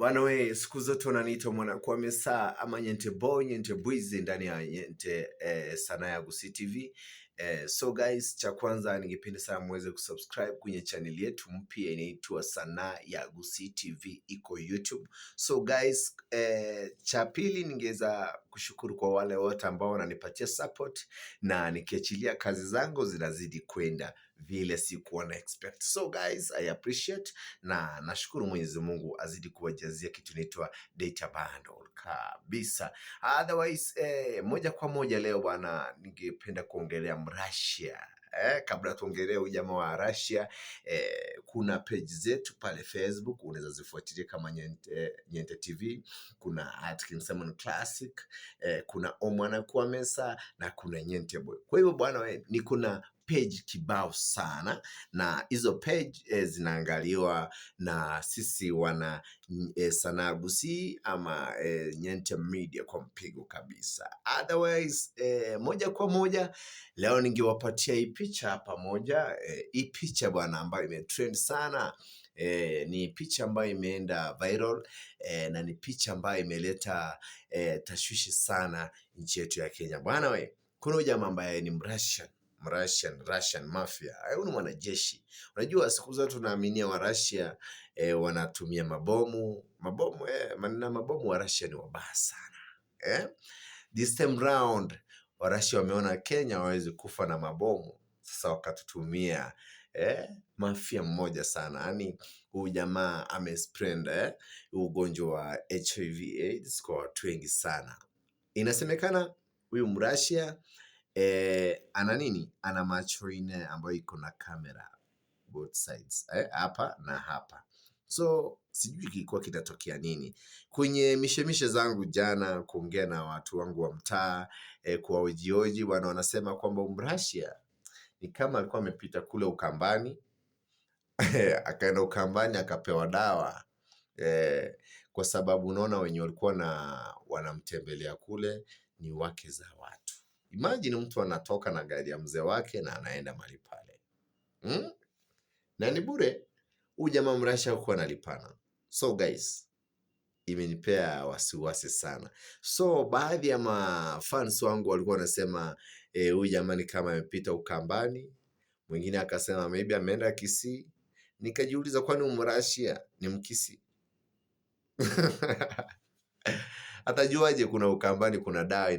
Bwana we, siku zote unaniita Mwanakwame Saa ama Nyente Boy, Nyente Bwizi ndani ya Nyente sanaa ya Gusii TV. So guys, cha kwanza ningependa sana muweze kusubscribe kwenye channel yetu mpya inaitwa Sanaa ya Gusii TV, iko YouTube. So guys, cha pili ningeweza kushukuru kwa wale wote ambao wananipatia support na nikiachilia kazi zangu zinazidi kwenda vile sikuwa na expect. So guys, I appreciate na nashukuru Mwenyezi Mungu azidi kuwajazia kitu inaitwa data bundle kabisa. Otherwise, moja kwa moja leo bwana, ningependa kuongelea Mrashia. Kabla tuongelee ujamaa wa Russia, kuna page zetu pale Facebook, unaweza zifuatilia kama Nyente TV, kuna @Kimsamon Classic, kuna Mwanakwame Saa na kuna Nyente Boy. Kwa hivyo bwana, ni kuna page kibao sana, na hizo page zinaangaliwa na sisi wana sanaa Gusii ama Nyente Media kwa mpigo kabisa. Otherwise, moja kwa moja leo ningewapatia hii picha pamoja. Hii picha bwana ambayo imetrend sana, ni picha ambayo imeenda viral, na ni picha ambayo imeleta tashwishi sana nchi yetu ya Kenya. Bwana we, kuna jamaa ambaye ni Russian mafia. Huyu ni mwanajeshi. Unajua siku zote tunaaminia wa Russia wanatumia mabomu wa Russia ni wabaya sana. This time round wa Russia wameona Kenya hawezi kufa na mabomu, sasa wakatutumia mafia mmoja sana. Yaani huyu jamaa amespread ugonjwa wa HIV/AIDS kwa watu wengi sana. Inasemekana huyu Mrashia ana nini? Ana macho nne ambayo iko na kamera both sides, hapa na hapa. So sijui kilikuwa kinatokea nini. Kwenye mishemishe zangu jana kuongea na watu wangu wa mtaa, kwa ojioji bwana, wanasema kwamba Mrashia ni kama alikuwa amepita kule Ukambani akaenda Ukambani akapewa dawa, kwa sababu unaona wenye walikuwa wanamtembelea kule ni wake za watu. Imagine mtu anatoka na gari ya mzee wake na anaenda mahali pale. Na ni bure. Huyu jamaa Mrashia huko analipana. So guys, imenipea wasiwasi sana. So baadhi ya mafans wangu walikuwa wanasema huyu jamaa ni kama amepita Ukambani. Mwingine akasema maybe ameenda Kisii. Nikajiuliza, kwani Mrashia ni Mkisii? Atajuaje kuna Ukambani kuna dawa